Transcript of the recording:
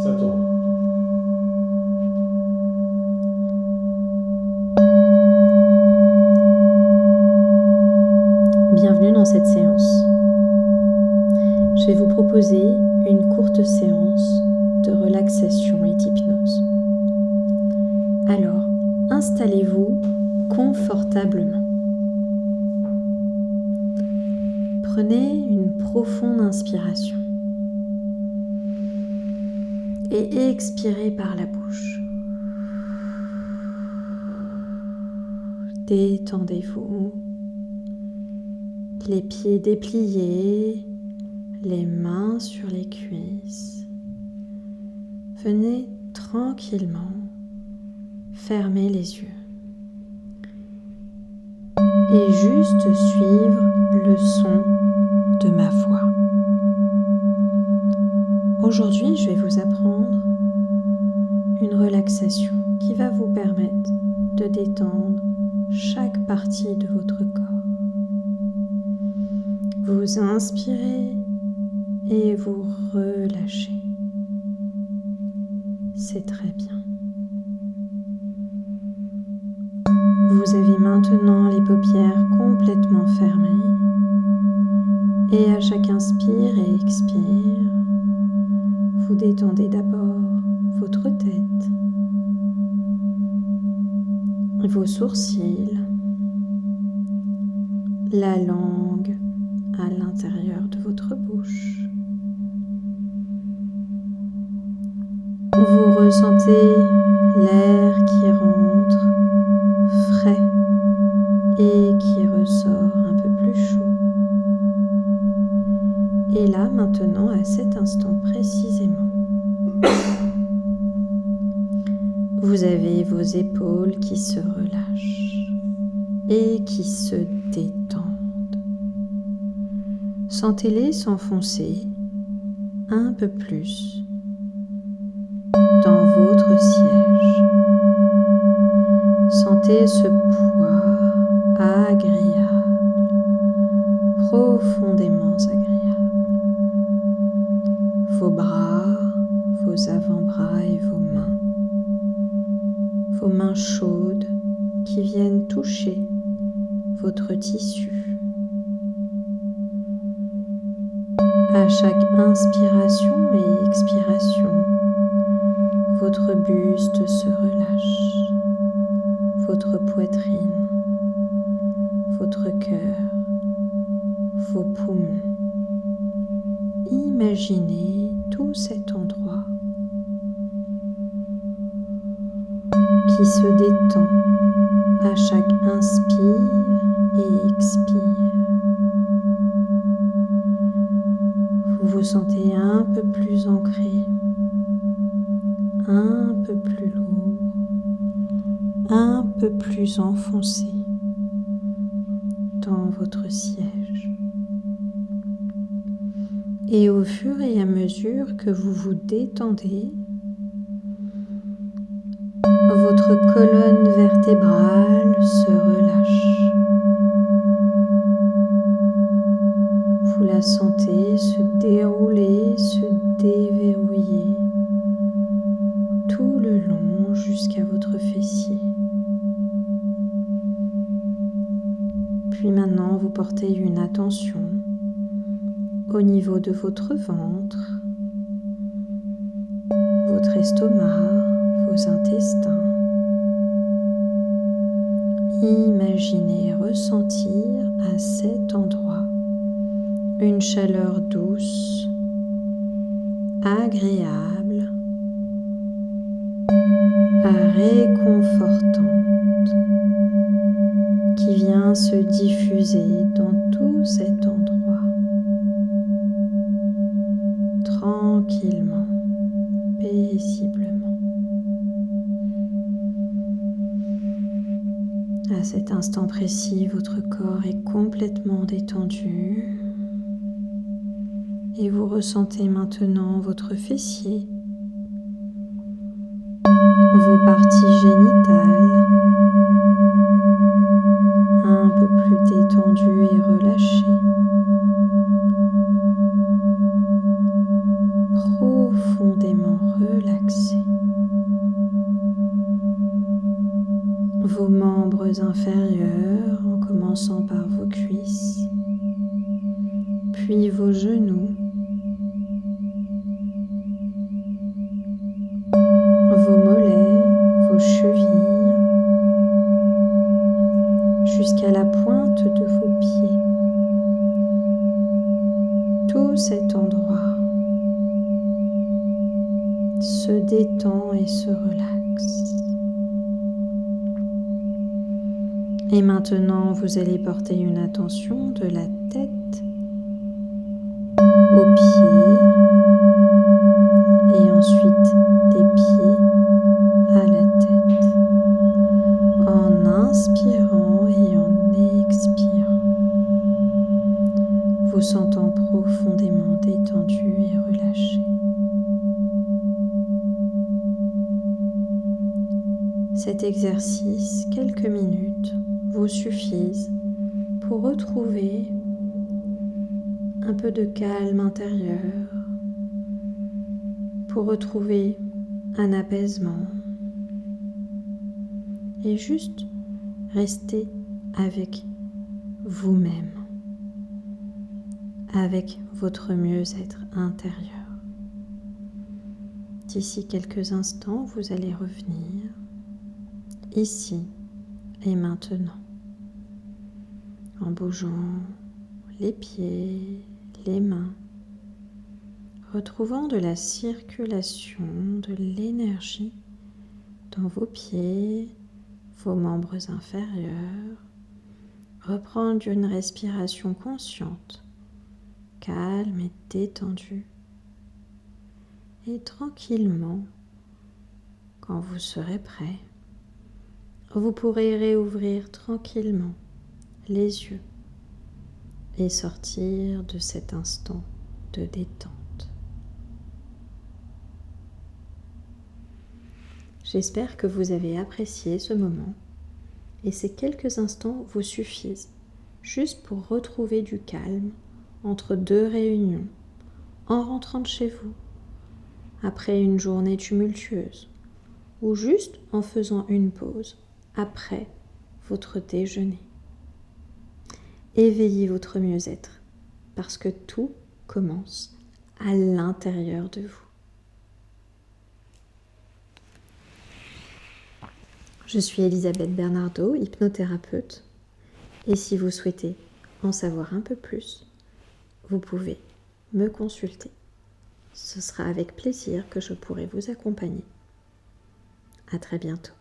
Ça tourne. Bienvenue dans cette séance. Je vais vous proposer une courte séance de relaxation et d'hypnose. Alors, installez-vous confortablement. Prenez une profonde inspiration et expirez par la bouche. Détendez-vous. Les pieds dépliés, les mains sur les cuisses. Venez tranquillement fermer les yeux et juste suivre le son de ma voix. Aujourd'hui, je vais vous apprendre une relaxation qui va vous permettre de détendre chaque partie de votre corps. Vous inspirez et vous relâchez. C'est très bien. Vous avez maintenant les paupières complètement fermées et à chaque inspire et expire, vous détendez d'abord votre tête, vos sourcils, la langue à l'intérieur de votre bouche. Vous ressentez l'air qui rentre frais et qui ressort un peu plus chaud. Et là, maintenant, à cet instant précisément, vous avez vos épaules qui se relâchent et qui se détendent. Sentez-les s'enfoncer un peu plus dans votre siège. Sentez ce poids agréable, profondément agréable. Vos bras, vos avant-bras et vos mains chaudes qui viennent toucher votre tissu. À chaque inspiration et expiration, votre buste se relâche, votre poitrine, votre cœur, vos poumons. Imaginez tout cet endroit qui se détend à chaque inspire et expire. Vous vous sentez un peu plus ancré, un peu plus lourd, un peu plus enfoncé dans votre siège. Et au fur et à mesure que vous vous détendez, votre colonne vertébrale se relâche. Vous la sentez se dérouler, se déverrouiller tout le long jusqu'à votre fessier. Puis maintenant, vous portez une attention au niveau de votre ventre, votre estomac, vos intestins. Imaginez ressentir à cet endroit une chaleur douce, agréable, réconfortante, qui vient se diffuser dans tout cet endroit, tranquillement, paisiblement. À cet instant précis, votre corps est complètement détendu et vous ressentez maintenant votre fessier, vos parties génitales, un peu plus détendues et relâchées, profondément relaxé. Vos membres inférieurs en commençant par vos cuisses, puis vos genoux, vos mollets, vos chevilles, jusqu'à la pointe de vos pieds. Tout cet endroit se détend et se relaxe. Et maintenant, vous allez porter une attention de la tête aux pieds et ensuite des pieds à la tête, en inspirant et en expirant, vous sentant profondément détendu et relâché. Cet exercice, quelques minutes, vous suffisent pour retrouver un peu de calme intérieur, pour retrouver un apaisement et juste rester avec vous-même, avec votre mieux-être intérieur. D'ici quelques instants, vous allez revenir ici et maintenant, en bougeant les pieds, les mains, retrouvant de la circulation, de l'énergie dans vos pieds, vos membres inférieurs, reprendre une respiration consciente, calme et détendue. Et tranquillement, quand vous serez prêt, vous pourrez réouvrir tranquillement les yeux et sortir de cet instant de détente. J'espère que vous avez apprécié ce moment et ces quelques instants vous suffisent juste pour retrouver du calme entre deux réunions, en rentrant de chez vous, après une journée tumultueuse, ou juste en faisant une pause après votre déjeuner. Éveillez votre mieux-être parce que tout commence à l'intérieur de vous. Je suis Elisabeth Bernardo, hypnothérapeute, et si vous souhaitez en savoir un peu plus, vous pouvez me consulter. Ce sera avec plaisir que je pourrai vous accompagner. À très bientôt.